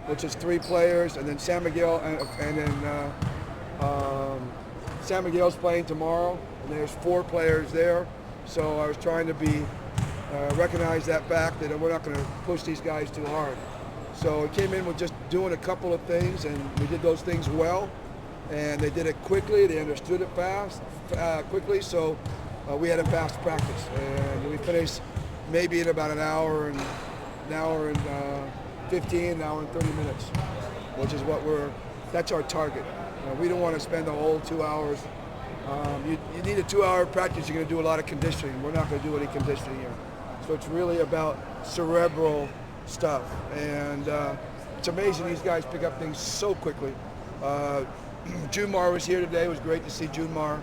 which is 3 players, and then San Miguel, and then San Miguel's playing tomorrow, and there's 4 players there. So I was trying to recognize that fact that we're not going to push these guys too hard. So it came in with just doing a couple of things, and we did those things well, and they did it quickly. They understood it quickly. So we had a fast practice, and we finished maybe in about an hour and 15, an hour and 30 minutes, which is that's our target. We don't want to spend the whole 2 hours. You need a 2-hour practice. You're going to do a lot of conditioning. We're not going to do any conditioning here. So it's really about cerebral stuff. And it's amazing these guys pick up things so quickly. Junmar was here today. It was great to see Junmar.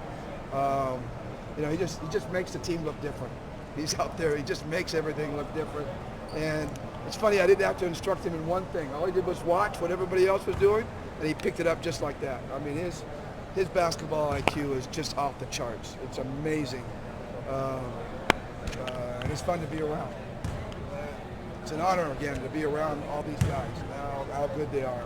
He just makes the team look different. He's out there. He just makes everything look different. And it's funny, I didn't have to instruct him in one thing. All he did was watch what everybody else was doing, and he picked it up just like that. I mean, his basketball IQ is just off the charts. It's amazing. And it's fun to be around. It's an honor, again, to be around all these guys, how good they are.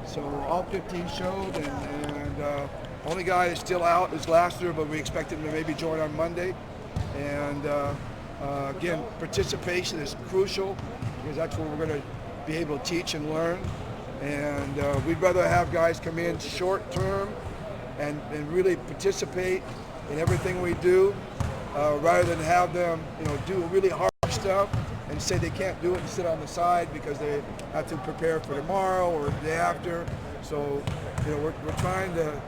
So all 15 showed, and only guy that's still out is Laster, but we expect him to maybe join on Monday. And again, participation is crucial because that's where we're going to be able to teach and learn. And we'd rather have guys come in short term and really participate in everything we do, rather than have them, do really hard stuff and say they can't do it and sit on the side because they have to prepare for tomorrow or the day after. So, we're trying to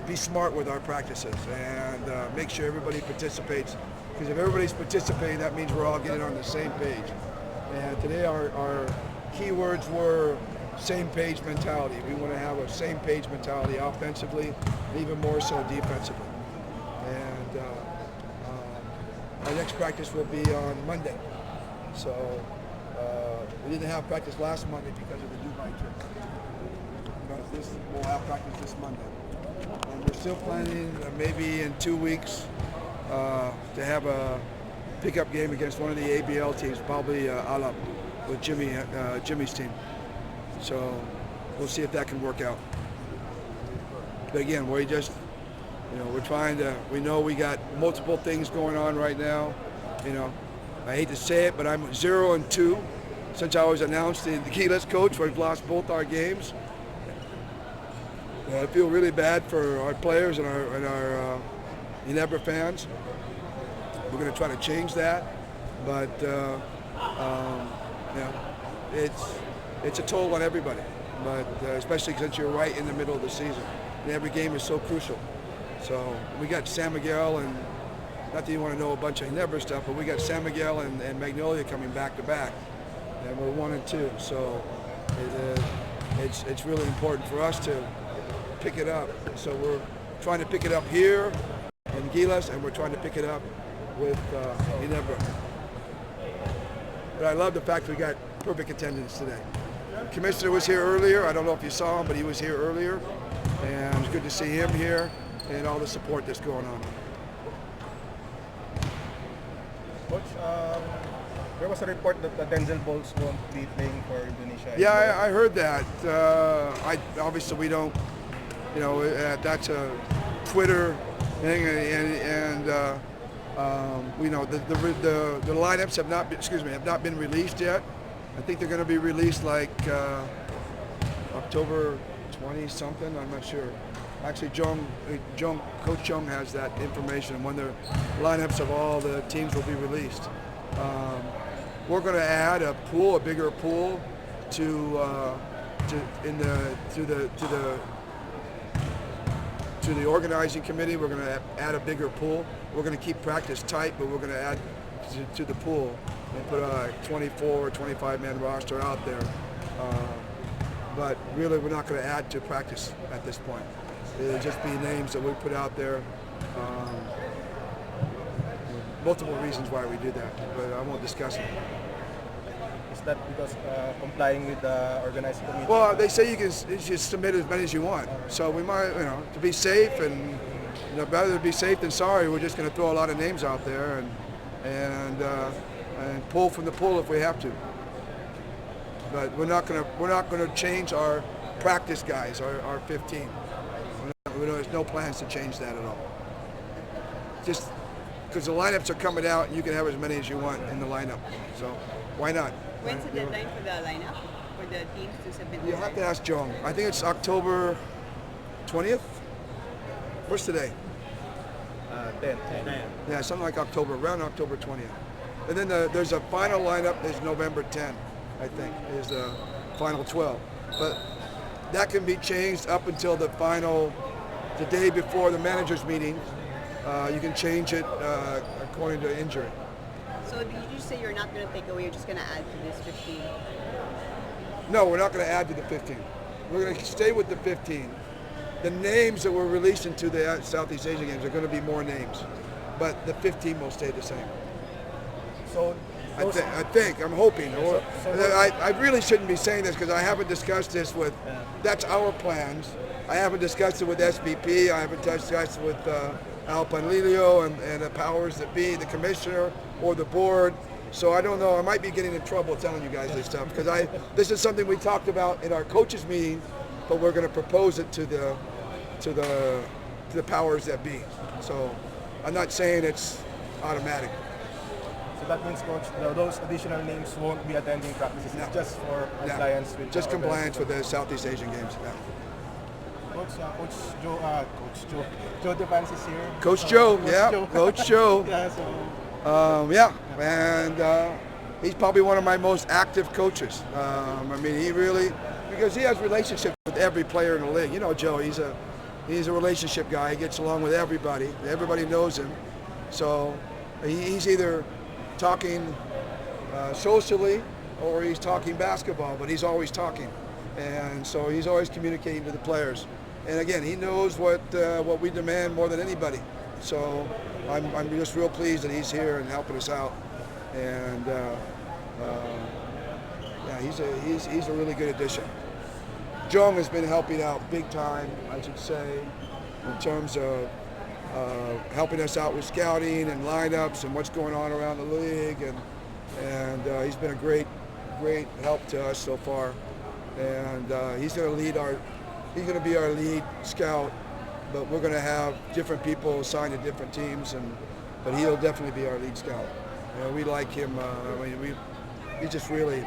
be smart with our practices and make sure everybody participates. Because if everybody's participating, that means we're all getting on the same page. And today our key words were same page mentality. We want to have a same page mentality offensively, and even more so defensively. And our next practice will be on Monday. So we didn't have practice last Monday because of the Dubai trip. But we'll have practice this Monday. And we're still planning maybe in 2 weeks to have a pickup game against one of the ABL teams, probably Alab, with Jimmy's team. So we'll see if that can work out. But again, we're trying to, we know we got multiple things going on right now. I hate to say it, but I'm 0-2 since I was announced the Gilas coach. We've lost both our games. I feel really bad for our players and our Ginebra fans. We're going to try to change that, but it's a toll on everybody. But especially since you're right in the middle of the season, and every game is so crucial. So we got San Miguel, and not that you want to know a bunch of Ginebra stuff, but we got San Miguel and Magnolia coming back to back, and we're 1-2. So it's really important for us to pick it up. So we're trying to pick it up here in Gilas, and we're trying to pick it up with Ginebra. But I love the fact we got perfect attendance today. The commissioner was here earlier. I don't know if you saw him, but he was here earlier, and it was good to see him here and all the support that's going on. Coach, there was a report that the Denzel Bolts won't be playing for Indonesia. Yeah, I heard that. Obviously we don't, that's a Twitter thing, and the lineups have not been released yet. I think they're going to be released like October 20 something. I'm not sure. Actually, Coach Jung has that information when the lineups of all the teams will be released. We're going to add a bigger pool to the organizing committee. We're going to add a bigger pool. We're going to keep practice tight, but we're going to add to the pool and put a 24 or 25 man roster out there. But really, we're not going to add to practice at this point. It'll just be names that we put out there. Multiple reasons why we did that, but I won't discuss it. Is that because complying with the organizing committee? Well, they say you can just submit as many as you want. So we might, to be safe, and better to be safe than sorry. We're just going to throw a lot of names out there, and and pull from the pool if we have to. But we're not gonna change our practice guys, our 15. There's no plans to change that at all. Just because the lineups are coming out, and you can have as many as you want in the lineup. So why not? When's the deadline for the lineup for the teams to submit? You have to ask Jong. I think it's October 20th. What's today? 10. Yeah, something like October, around October 20th. And then there's a final lineup is November 10, I think, is the final 12. But that can be changed up until the day before the managers' meeting. You can change it according to injury. So did you say you're not going to take away, you're just going to add to this 15? No, we're not going to add to the 15. We're going to stay with the 15. The names that we're releasing to the Southeast Asian Games are going to be more names, but the 15 will stay the same. So I'm hoping. I really shouldn't be saying this because I haven't discussed this with. That's our plans. I haven't discussed it with SVP. I haven't discussed it with Al Panlilio and the powers that be, the commissioner or the board. So I don't know. I might be getting in trouble telling you guys this stuff because this is something we talked about in our coaches meeting, but we're going to propose it to the powers that be. So I'm not saying it's automatic. So that means, Coach, those additional names won't be attending practices. It's just for compliance with just compliance with the Southeast Asian Games. Yeah. Joe Defense is here. Coach Joe, Coach Joe. Yeah, so. And he's probably one of my most active coaches. I mean, because he has relationships with every player in the league. You know, Joe, he's a relationship guy. He gets along with everybody. Everybody knows him. So he's either talking socially or he's talking basketball, but he's always talking. And so he's always communicating to the players. And again, he knows what we demand more than anybody. So I'm just real pleased that he's here and helping us out. And he's a really good addition. Jong has been helping out big time, I should say, in terms of helping us out with scouting and lineups and what's going on around the league. And he's been a great help to us so far. And he's going to be our lead scout, but we're going to have different people assigned to different teams, but he'll definitely be our lead scout. We like him. He's just really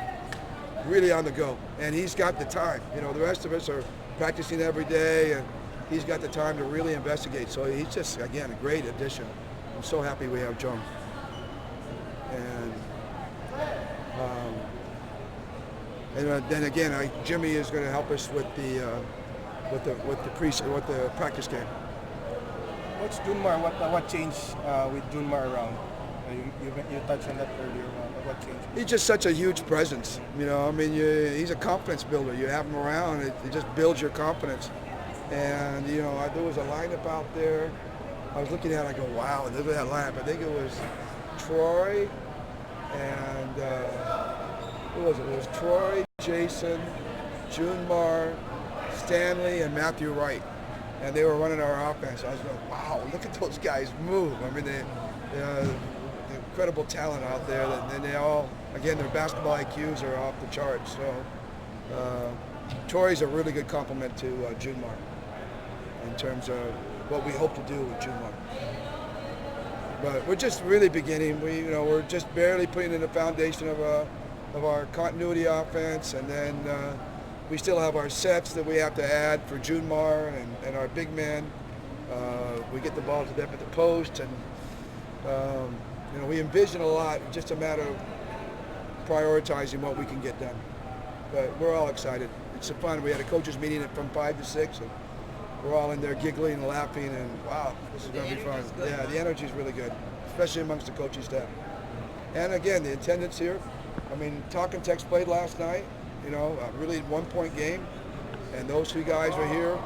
on the go, and he's got the time. You know, the rest of us are practicing every day, and he's got the time to really investigate. So he's just, again, a great addition. I'm so happy we have John. And then again, Jimmy is going to help us with the practice game. What's Junmar? What changed with Junmar around? You touched on that earlier. What changed? He's just such a huge presence. You know, I mean, he's a confidence builder. You have him around, it just builds your confidence. And you know, there was a lineup out there. I was looking at it, I go, wow, look at that lineup. I think it was Troy and who was it? It was Troy, Jason, Junmar, Stanley, and Matthew Wright. And they were running our offense. I was going, wow, look at those guys move. I mean, the incredible talent out there. And they all, again, their basketball IQs are off the charts. So Troy's a really good compliment to Junmar in terms of what we hope to do with Junmar. But we're just really beginning. We're just barely putting in the foundation of our continuity offense, and then we still have our sets that we have to add for Junmar and our big men. We get the ball to them at the post, and we envision a lot. Just a matter of prioritizing what we can get done. But we're all excited. It's fun. We had a coaches meeting from 5 to 6, and we're all in there giggling and laughing, and wow, this is going to be fun. Yeah, the energy is really good, especially amongst the coaching staff. And again, the attendance here. I mean, Talk and Text played last night. You know, a really one-point game, and those two guys are here.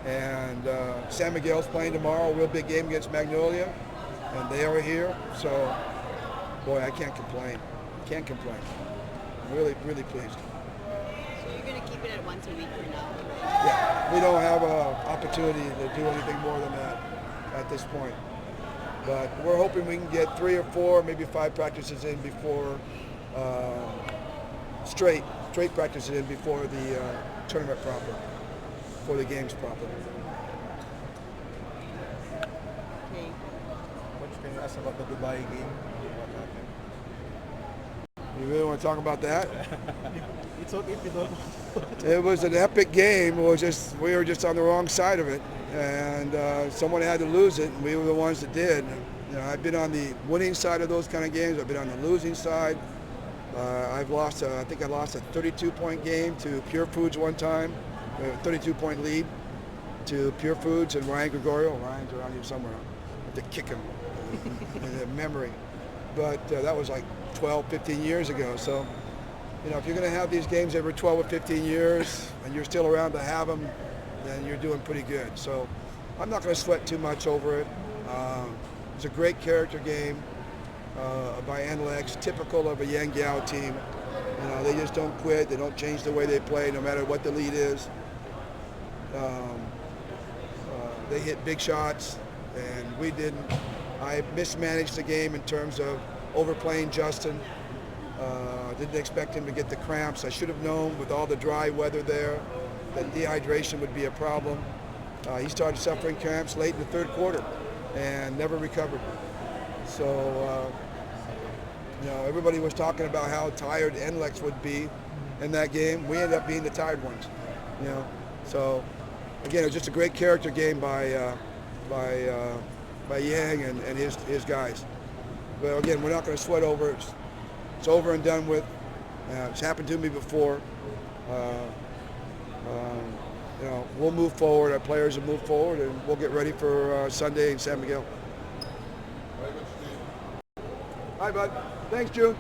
And San Miguel's playing tomorrow, a real big game against Magnolia, and they are here. So, boy, I can't complain. Can't complain. I'm really, really pleased. So you're going to keep it at once a week for now? Yeah, we don't have an opportunity to do anything more than that at this point. But we're hoping we can get 3 or 4, maybe 5 practices in before straight practices in before the tournament proper, for the games proper. Okay. Coach, can you ask about the Dubai game? What happened? You really want to talk about that? It's okay if you don't. It was an epic game. We were just on the wrong side of it, and someone had to lose it, and we were the ones that did. You know, I've been on the winning side of those kind of games. I've been on the losing side. I've lost. I think I lost a 32-point game to Pure Foods one time, a 32-point lead to Pure Foods and Ryan Gregorio. Ryan's around here somewhere. I have to kick him in the memory. But that was like 12, 15 years ago. So, you know, if you're going to have these games every 12 or 15 years and you're still around to have them, then you're doing pretty good. So I'm not going to sweat too much over it. It's a great character game by NLEX, typical of a Yang Yao team. You know, they just don't quit. They don't change the way they play no matter what the lead is. They hit big shots, and we didn't. I mismanaged the game in terms of overplaying Justin. Didn't expect him to get the cramps. I should have known with all the dry weather there that dehydration would be a problem. He started suffering cramps late in the third quarter and never recovered. So, you know, everybody was talking about how tired NLEX would be in that game. We ended up being the tired ones, you know. So, again, it was just a great character game by Yang and his guys. But again, we're not going to sweat over it. It's over and done with. It's happened to me before. You know, we'll move forward. Our players will move forward, and we'll get ready for Sunday in San Miguel. Hi, bud. Thanks, June.